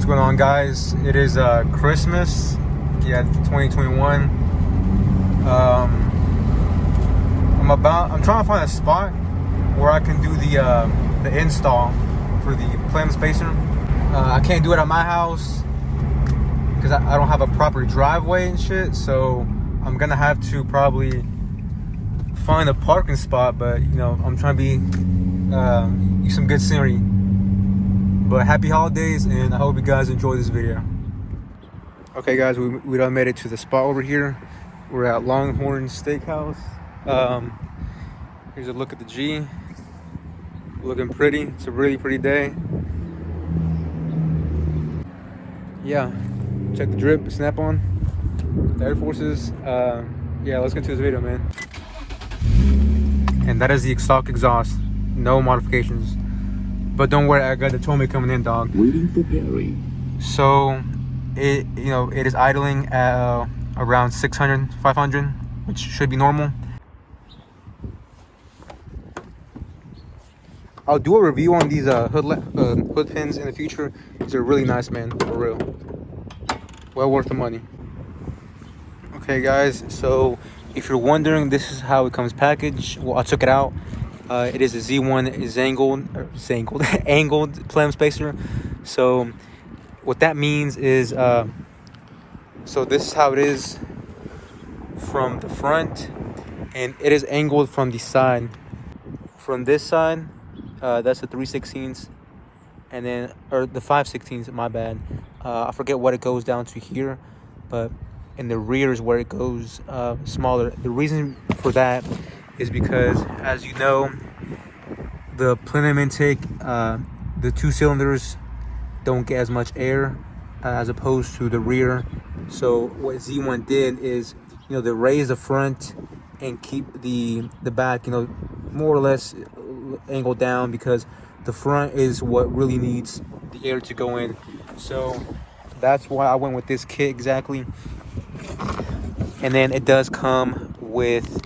What's going on, guys? It is Christmas, 2021. I'm trying to find a spot where I can do the install for the Plenum spacer. I can't do it at my house because I don't have a proper driveway and shit, so I'm gonna have to probably find a parking spot. But I'm trying to use some good scenery. But happy holidays, and I hope you guys enjoy this video. Okay, guys, we done made it to the spot over here. We're at Longhorn Steakhouse. Here's a look at the G. Looking pretty. It's a really pretty day. Yeah, check the drip, snap on, the Air Forces. Yeah, let's get to this video, man. And that is the stock exhaust, no modifications. But don't worry, I got the Tommy coming in, dog. Waiting for Perry. So it is idling at around 600, 500, which should be normal. I'll do a review on these hood pins in the future. These are really nice, man, for real. Well worth the money. Okay, guys, so if you're wondering, this is how it comes packaged. Well, I took it out. It is a Z1 angled Plenum spacer. So what that means is, so this is how it is from the front, and it is angled from the side. From this side, that's the 3/16, and then, or the 5/16, my bad. I forget what it goes down to here, but in the rear is where it goes smaller. The reason for that is because, as you know, the Plenum intake, the 2 cylinders don't get as much air as opposed to the rear. So what Z1 did is, they raise the front and keep the back, more or less angled down, because the front is what really needs the air to go in. So that's why I went with this kit exactly. And then it does come with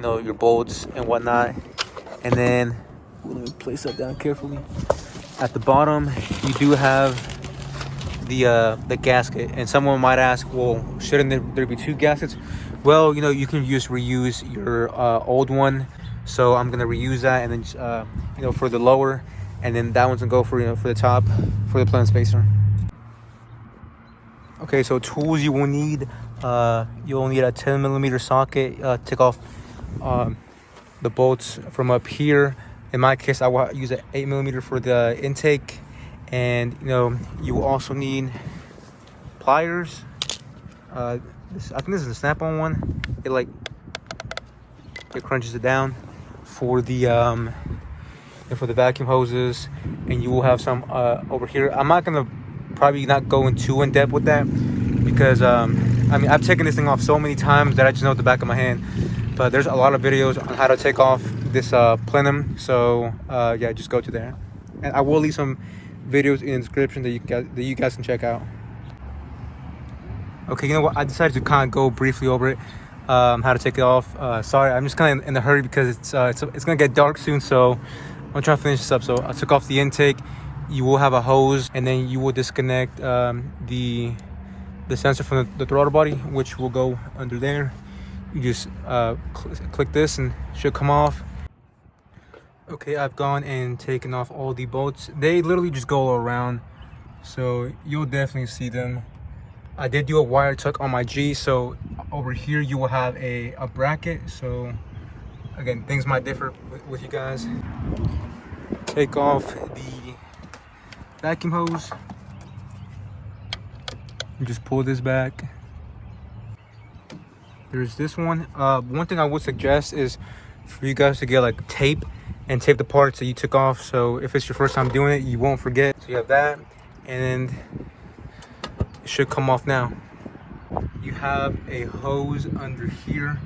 your bolts and whatnot. And then let me place that down carefully. At the bottom, you do have the gasket. And someone might ask, well, shouldn't there be 2 gaskets? Well, you can just reuse your old one. So I'm gonna reuse that, and then for the lower, and then that one's gonna go for for the top, for the Plenum spacer. Okay, so tools you will need. You'll need a 10mm socket. Take off the bolts from up here. In my case, I will use an 8mm for the intake, and you will also need pliers. I think this is a snap-on one. It crunches it down for the vacuum hoses, and you will have some over here. I'm not gonna probably not go too in depth with that, because I've taken this thing off so many times that I just know at the back of my hand. But there's a lot of videos on how to take off this Plenum, so yeah, just go to there, and I will leave some videos in the description that you guys can check out. Okay, you know what, I decided to kind of go briefly over it, how to take it off. Sorry, I'm just kind of in a hurry because it's gonna get dark soon, so I'm trying to finish this up. So I took off the intake. You will have a hose, and then you will disconnect the sensor from the throttle body, which will go under there. You just click this and it should come off. Okay, I've gone and taken off all the bolts. They literally just go around, so you'll definitely see them. I did do a wire tuck on my G, so over here you will have a bracket. So again, things might differ with you guys. Take off the vacuum hose. You just pull this back. There's this one. One thing I would suggest is for you guys to get tape and tape the parts that you took off, so if it's your first time doing it, you won't forget. So you have that, and it should come off now. You have a hose under here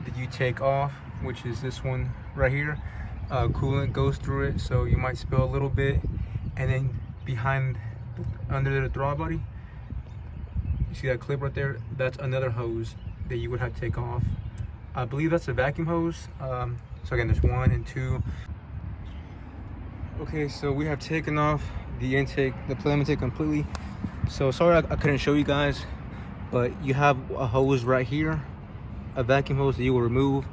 that you take off, which is this one right here. Coolant goes through it, so you might spill a little bit. And then under the throttle body, you see that clip right there? That's another hose that you would have to take off. I believe that's a vacuum hose. So again, there's 1 and 2. Okay, so we have taken off the intake, the Plenum intake completely. So sorry I couldn't show you guys, but you have a hose right here, a vacuum hose that you will remove,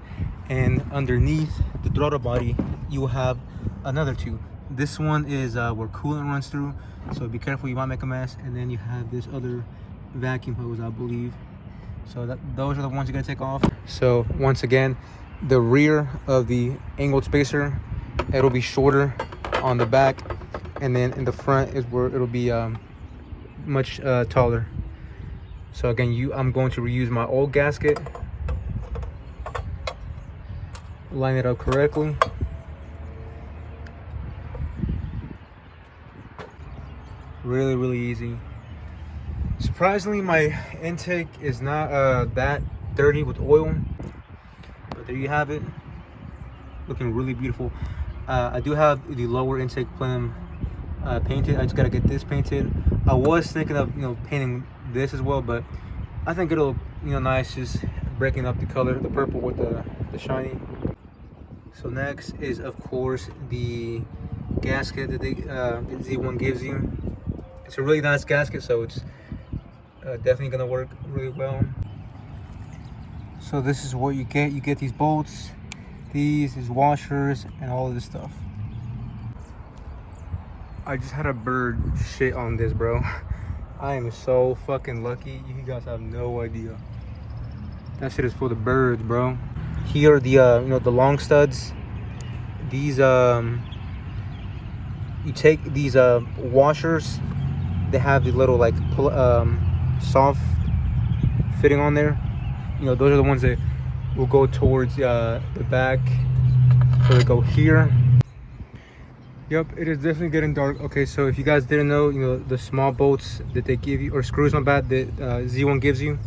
and underneath the throttle body you will have another two. This one is where coolant runs through, so be careful, you might make a mess. And then you have this other vacuum hose, I believe. So those are the ones you're gonna take off. So once again, the rear of the angled spacer, it'll be shorter on the back, and then in the front is where it'll be much taller. So again, I'm going to reuse my old gasket, line it up correctly. Really easy. Surprisingly, my intake is not that dirty with oil, but there you have it, looking really beautiful. I do have the lower intake Plenum painted. I just gotta get this painted. I was thinking of painting this as well, but I think it'll look nice, just breaking up the color, the purple with the shiny. So next is of course the gasket that the Z1 gives you. It's a really nice gasket, so it's definitely gonna work really well. So this is what you get. You get these bolts, these washers, and all of this stuff. I just had a bird shit on this, bro. I am so fucking lucky. You guys have no idea. That shit is full of birds, bro. Here are the the long studs. These you take these washers. They have the little like soft fitting on there. Those are the ones that will go towards the back. So they go here. Yep, it is definitely getting dark. Okay, so if you guys didn't know, the small bolts that they give you, or screws, my bad, that Z1 gives you,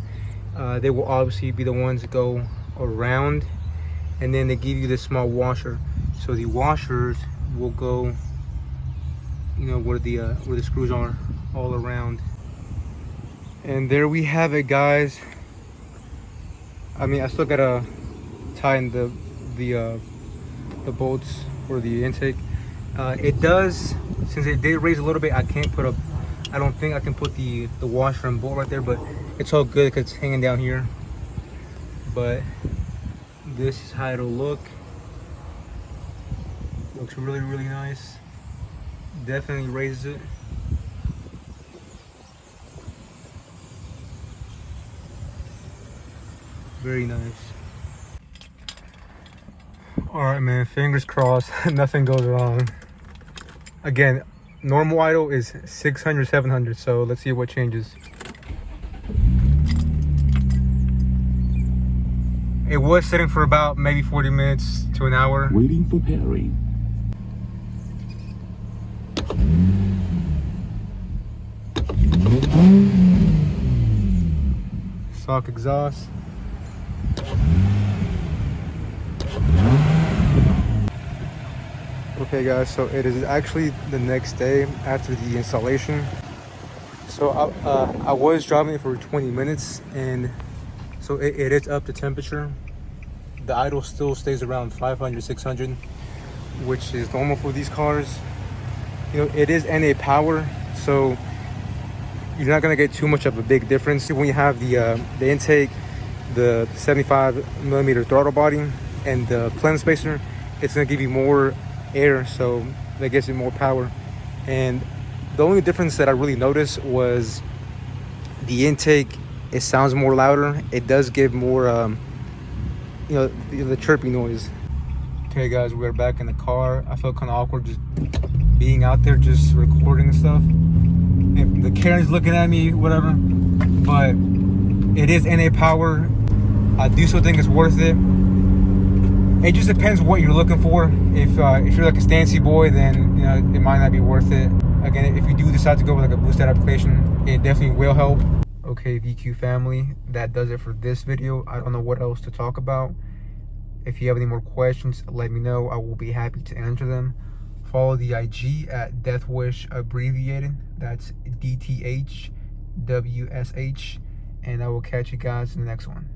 they will obviously be the ones that go around, and then they give you this small washer. So the washers will go, where the screws are, all around. And there we have it, guys. I mean, I still gotta tighten the bolts for the intake. It does, since it did raise a little bit, I don't think I can put the washer and bolt right there, but it's all good because it's hanging down here. But this is how it'll look. Looks really nice. Definitely raises it. Very nice. All right, man, fingers crossed nothing goes wrong. Again, normal idle is 600, 700, so let's see what changes. It was sitting for about maybe 40 minutes to an hour. Waiting for pairing. Stock exhaust. Okay guys, so it is actually the next day after the installation. So I was driving it for 20 minutes, and so it is up to temperature. The idle still stays around 500, 600, which is normal for these cars. It is NA power, so you're not gonna get too much of a big difference when you have the intake, the 75mm throttle body, and the Plenum spacer. It's gonna give you more air, so that gives it more power. And the only difference that I really noticed was the intake. It sounds more louder. It does give more the chirpy noise. Okay guys, we're back in the car. I felt kind of awkward just being out there just recording and stuff. If the Karen's looking at me, whatever, but it is NA power. I do still think it's worth it. It just depends what you're looking for. If you're like a Stancy boy, then it might not be worth it. Again, if you do decide to go with like a boosted application, it definitely will help. Okay, VQ family, that does it for this video. I don't know what else to talk about. If you have any more questions, let me know. I will be happy to answer them. Follow the IG at Deathwish abbreviated. That's DTHWSH, and I will catch you guys in the next one.